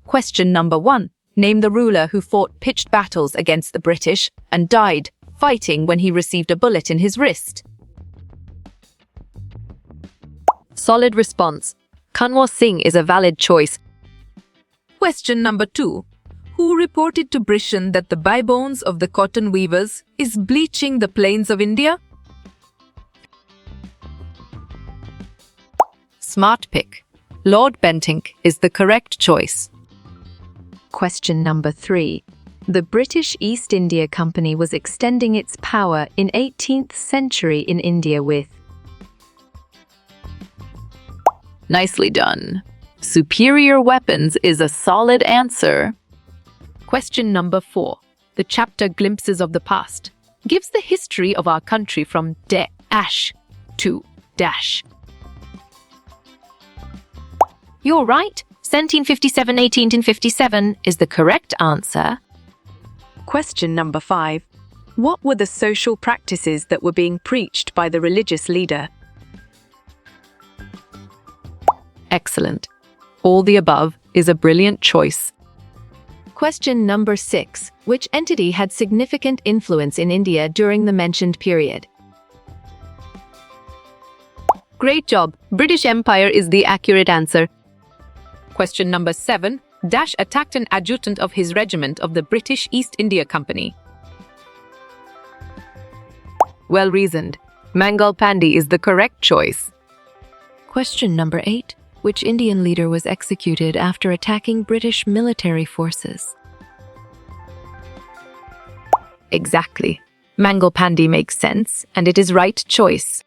Question number 1. Name the ruler who fought pitched battles against the British and died fighting when he received a bullet in his wrist. Solid response. Kanwar Singh is a valid choice. Question number 2. Who reported to Britain that the bybones of the cotton weavers is bleaching the plains of India? Smart pick. Lord Bentinck is the correct choice. Question number 3. The British East India Company was extending its power in 18th century in India with. Nicely done. Superior weapons is a solid answer. Question number 4. The chapter Glimpses of the Past gives the history of our country from dash to dash. You're right. 1757–1857 is the correct answer. Question number 5. What were the social practices that were being preached by the religious leader? Excellent. All the above is a brilliant choice. Question number 6. Which entity had significant influence in India during the mentioned period? Great job. British Empire is the accurate answer. Question number 7. Dash attacked an adjutant of his regiment of the British East India Company. Well reasoned. Mangal Pandey is the correct choice. Question number 8. Which Indian leader was executed after attacking British military forces? Exactly. Mangal Pandey makes sense, and it is right choice.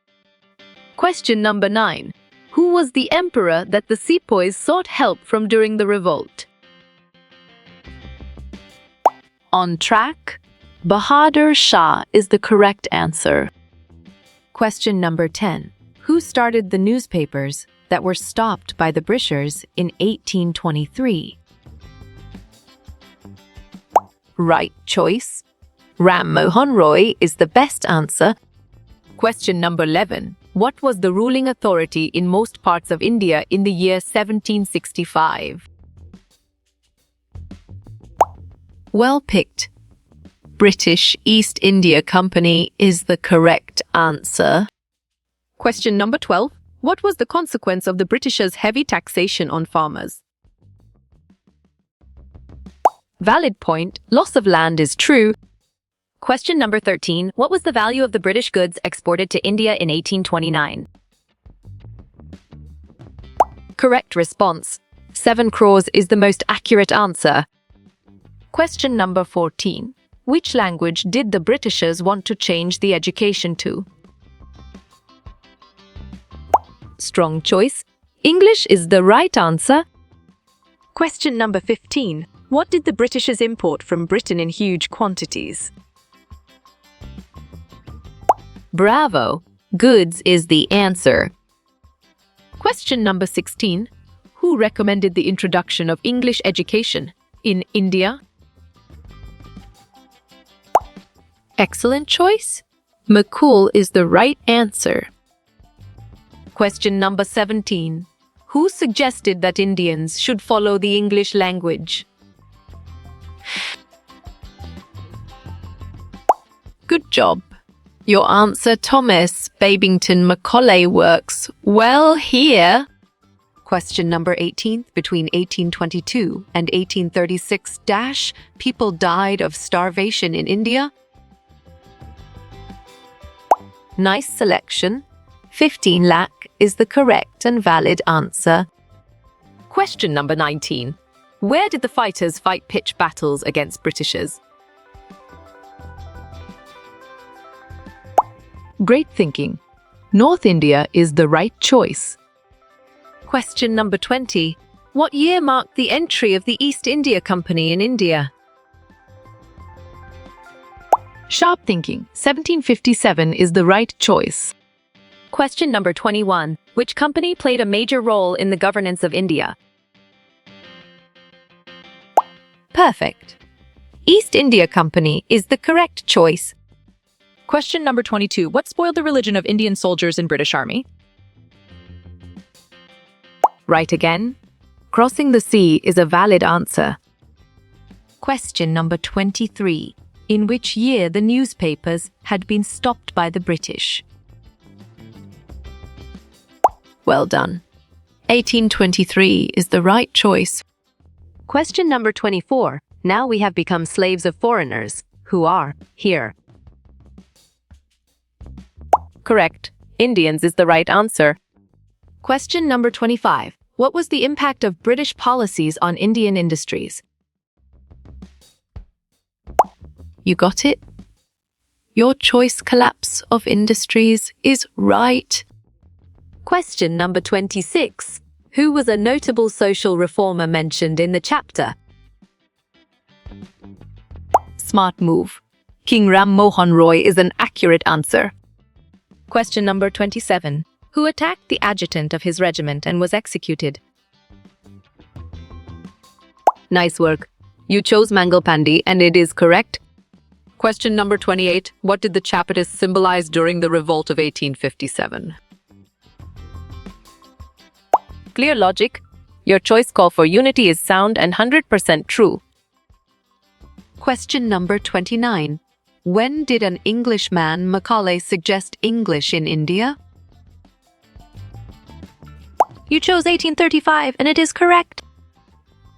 Question number 9. Who was the emperor that the sepoys sought help from during the revolt? On track. Bahadur Shah is the correct answer. Question number 10. Who started the newspapers that were stopped by the Britishers in 1823? Right choice. Ram Mohan Roy is the best answer. Question number 11. What was the ruling authority in most parts of India in the year 1765? Well picked. British East India Company is the correct answer. Question number 12. What was the consequence of the Britishers' heavy taxation on farmers? Valid point. Loss of land is true. Question number 13. What was the value of the British goods exported to India in 1829? Correct response. 7 crores is the most accurate answer. Question number 14. Which language did the Britishers want to change the education to? Strong choice. English is the right answer. Question number 15. What did the Britishers import from Britain in huge quantities? Bravo! Goods is the answer. Question number 16. Who recommended the introduction of English education in India? Excellent choice. McCool is the right answer. Question number 17. Who suggested that Indians should follow the English language? Good job. Your answer, Thomas Babington Macaulay, works well here. Question number 18. Between 1822 and 1836, people died of starvation in India. Nice selection. 15 lakh is the correct and valid answer. Question number 19. Where did the fighters fight pitched battles against Britishers? Great thinking. North India is the right choice. Question number 20. What year marked the entry of the East India Company in India? Sharp thinking. 1757 is the right choice. Question number 21. Which company played a major role in the governance of India? Perfect. East India Company is the correct choice. Question number 22. What spoiled the religion of Indian soldiers in British Army? Right again. Crossing the sea is a valid answer. Question number 23. In which year the newspapers had been stopped by the British? Well done. 1823 is the right choice. Question number 24. Now we have become slaves of foreigners, who are here. Correct. Indians is the right answer. Question number 25. What was the impact of British policies on Indian industries? You got it? Your choice collapse of industries is right. Question number 26. Who was a notable social reformer mentioned in the chapter? Smart move. King Ram Mohan Roy is an accurate answer. Question number 27. Who attacked the adjutant of his regiment and was executed? Nice work. You chose Mangal Pandey and it is correct. Question number 28. What did the Chapatis symbolize during the revolt of 1857? Clear logic. Your choice call for unity is sound and 100% true. Question number 29. When did an Englishman, Macaulay, suggest English in India? You chose 1835 and it is correct.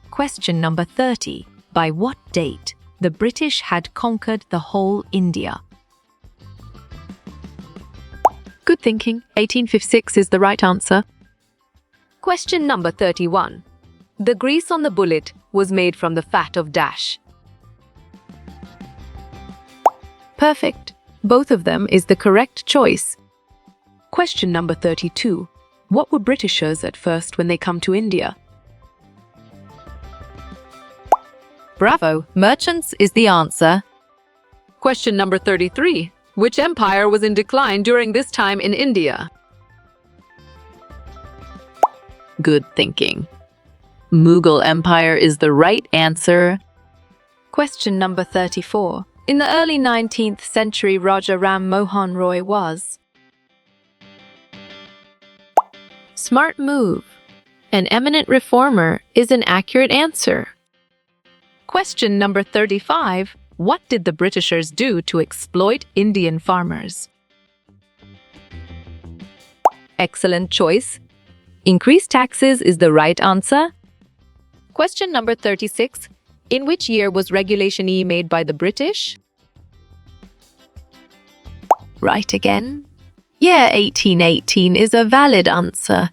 Question number 30. By what date the British had conquered the whole India? Good thinking. 1856 is the right answer. Question number 31. The grease on the bullet was made from the fat of dash. Perfect. Both of them is the correct choice. Question number 32. What were Britishers at first when they come to India? Bravo. Merchants is the answer. Question number 33. Which empire was in decline during this time in India? Good thinking. Mughal Empire is the right answer. Question number 34. In the early 19th century, Raja Ram Mohan Roy was. Smart move. An eminent reformer is an accurate answer. Question number 35. What did the Britishers do to exploit Indian farmers? Excellent choice. Increase taxes is the right answer. Question number 36. In which year was Regulation E made by the British? Right again. Yeah, 1818 is a valid answer.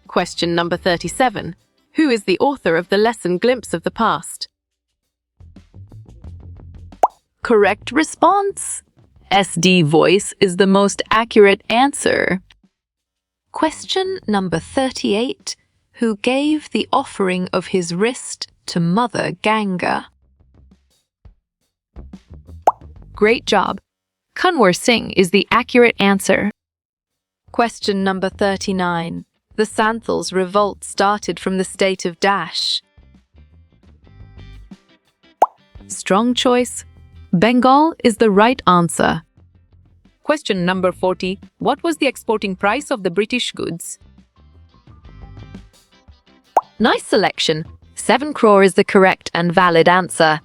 Question number 37. Who is the author of the lesson Glimpse of the Past? Correct response. SD Voice is the most accurate answer. Question number 38. Who gave the offering of his wrist to Mother Ganga? Great job. Kanwar Singh is the accurate answer. Question number 39. The Santhals revolt started from the state of Dash. Strong choice. Bengal is the right answer. Question number 40. What was the exporting price of the British goods? Nice selection. 7 crore is the correct and valid answer.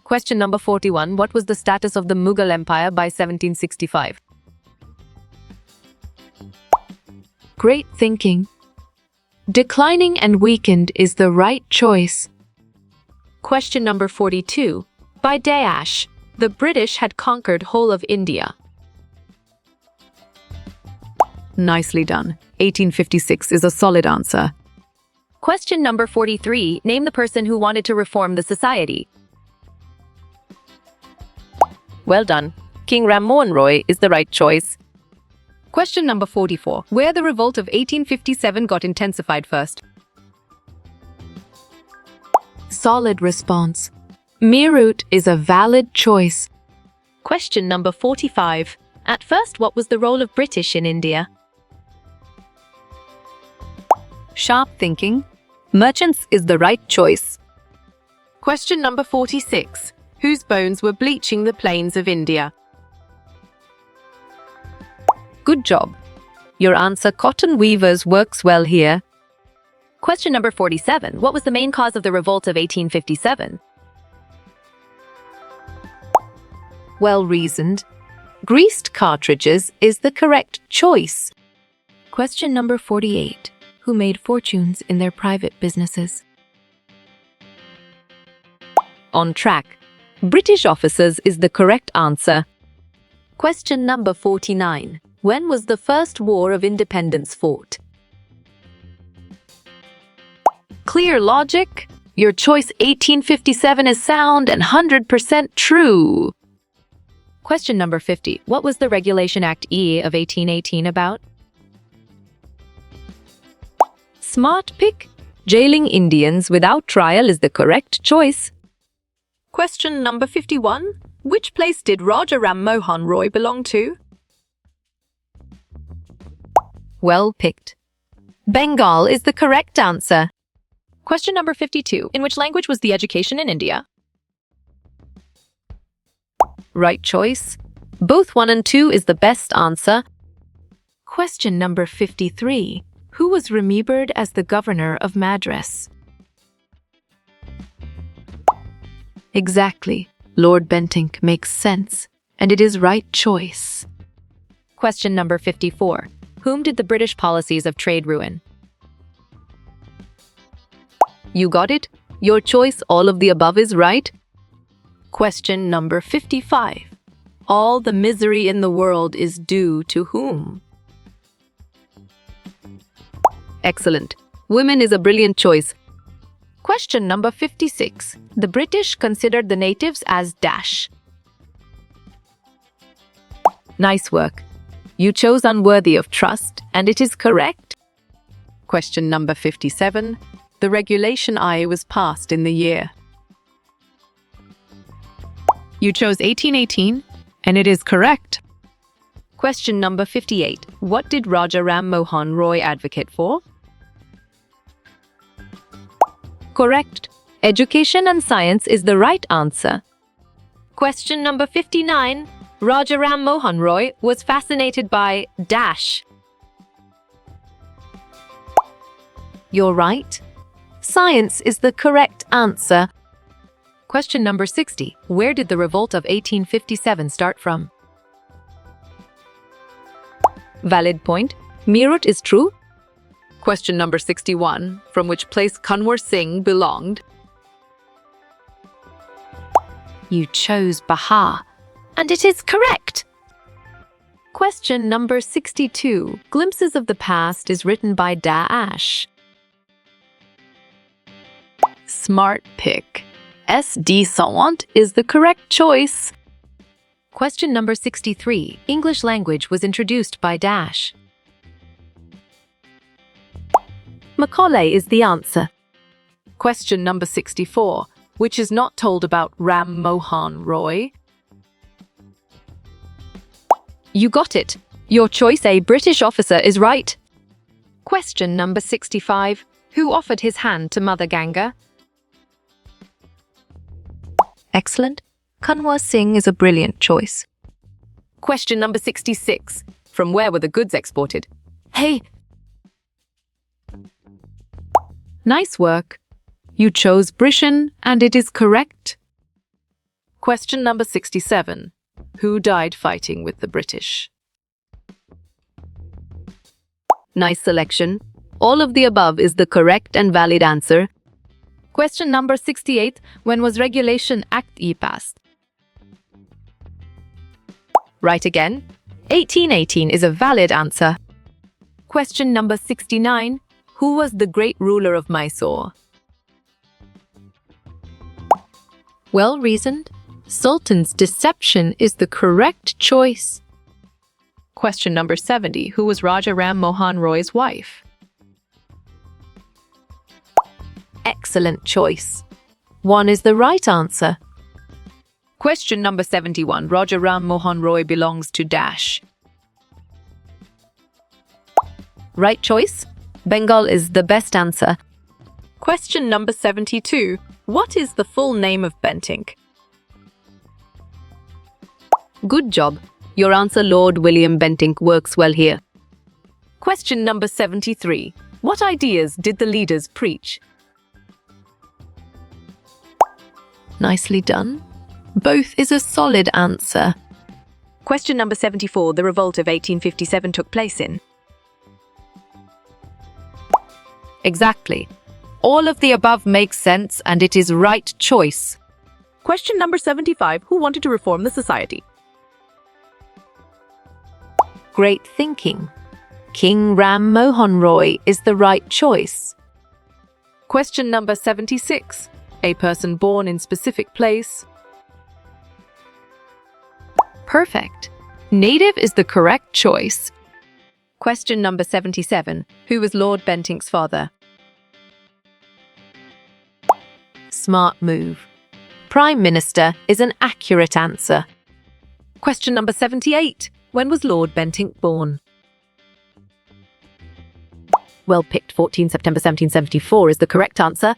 Question number 41. What was the status of the Mughal Empire by 1765? Great thinking. Declining and weakened is the right choice. Question number 42. By Dash, the British had conquered whole of India. Nicely done. 1856 is a solid answer. Question number 43. Name the person who wanted to reform the society. Well done. King Ram Mohan Roy is the right choice. Question number 44. Where the revolt of 1857 got intensified first? Solid response. Meerut is a valid choice. Question number 45. At first, what was the role of British in India? Sharp thinking. Merchants is the right choice. Question number 46. Whose bones were bleaching the plains of India? Good job. Your answer, cotton weavers, works well here. Question number 47. What was the main cause of the revolt of 1857? Well reasoned. Greased cartridges is the correct choice. Question number 48. Who made fortunes in their private businesses? On track. British officers is the correct answer. Question number 49. When was the First War of Independence fought? Clear logic. Your choice 1857 is sound and 100% true. Question number 50. What was the Regulation Act E of 1818 about? Smart pick. Jailing Indians without trial is the correct choice. Question number 51. Which place did Raja Ram Mohan Roy belong to? Well picked. Bengal is the correct answer. Question number 52. In which language was the education in India? Right choice. Both 1 and 2 is the best answer. Question number 53. Who was remembered as the governor of Madras? Exactly. Lord Bentinck makes sense, and it is right choice. Question number 54. Whom did the British policies of trade ruin? You got it? Your choice, all of the above is right. Question number 55. All the misery in the world is due to whom? Excellent. Women is a brilliant choice. Question number 56. The British considered the natives as dash. Nice work. You chose unworthy of trust, and it is correct. Question number 57. The Regulation I was passed in the year. You chose 1818, and it is correct. Question number 58. What did Raja Ram Mohan Roy advocate for? Correct. Education and science is the right answer. Question number 59. Raja Ram Mohan Roy was fascinated by dash. You're right. Science is the correct answer. Question number 60. Where did the revolt of 1857 start from? Valid point. Meerut is true. Question number 61. From which place Kanwar Singh belonged? You chose Bihar, and it is correct. Question number 62. Glimpses of the Past is written by Dash. Smart pick. S.D. Sawant is the correct choice. Question number 63. English language was introduced by Dash. Macaulay is the answer. Question number 64. Which is not told about Ram Mohan Roy? You got it. Your choice, a British officer, is right. Question number 65. Who offered his hand to Mother Ganga? Excellent. Kanwar Singh is a brilliant choice. Question number 66. From where were the goods exported? Hey! Nice work. You chose Britain, and it is correct. Question number 67. Who died fighting with the British? Nice selection. All of the above is the correct and valid answer. Question number 68. When was Regulation Act E passed? Right again. 1818 is a valid answer. Question number 69. Who was the great ruler of Mysore? Well reasoned. Sultan's deception is the correct choice. Question number 70. Who was Raja Ram Mohan Roy's wife? Excellent choice. 1 is the right answer. Question number 71. Raja Ram Mohan Roy belongs to Dash. Right choice. Bengal is the best answer. Question number 72. What is the full name of Bentinck? Good job. Your answer, Lord William Bentinck, works well here. Question number 73. What ideas did the leaders preach? Nicely done. Both is a solid answer. Question number 74. The revolt of 1857 took place in. Exactly. All of the above makes sense and it is right choice. Question number 75. Who wanted to reform the society? Great thinking. King Ram Mohan Roy is the right choice. Question number 76. A person born in specific place. Perfect. Native is the correct choice. Question number 77. Who was Lord Bentinck's father? Smart move. Prime Minister is an accurate answer. Question number 78. When was Lord Bentinck born? Well picked. 14 September 1774 is the correct answer.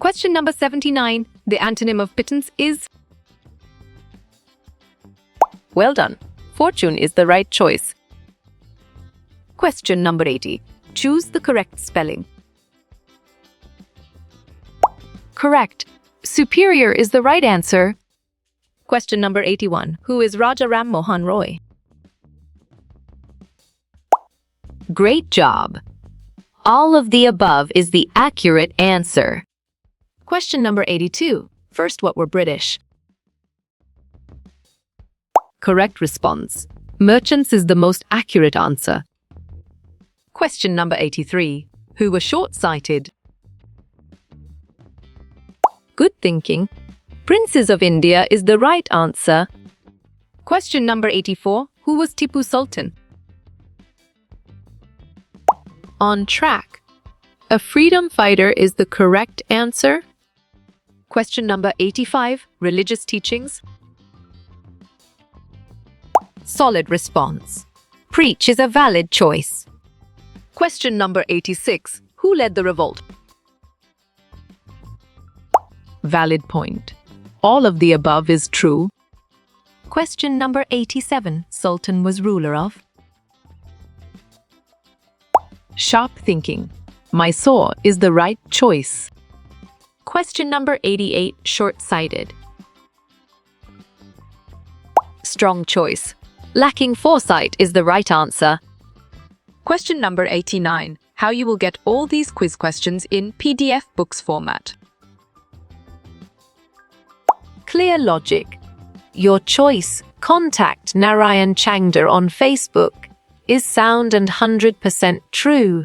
Question number 79. The antonym of pittance is? Well done. Fortune is the right choice. Question number 80. Choose the correct spelling. Correct. Superior is the right answer. Question number 81. Who is Raja Ram Mohan Roy? Great job. All of the above is the accurate answer. Question number 82. First, what were British? Correct response. Merchants is the most accurate answer. Question number 83. Who were short-sighted? Good thinking. Princes of India is the right answer. Question number 84. Who was Tipu Sultan? On track. A freedom fighter is the correct answer. Question number 85. Religious teachings. Solid response. Preach is a valid choice. Question number 86. Who led the revolt? Valid point. All of the above is true. Question number 87. Sultan was ruler of? Sharp thinking. Mysore is the right choice. Question number 88. Short-sighted. Strong choice. Lacking foresight is the right answer. Question number 89. How you will get all these quiz questions in PDF books format. Clear logic. Your choice, contact Narayan Changda on Facebook, is sound and 100% true.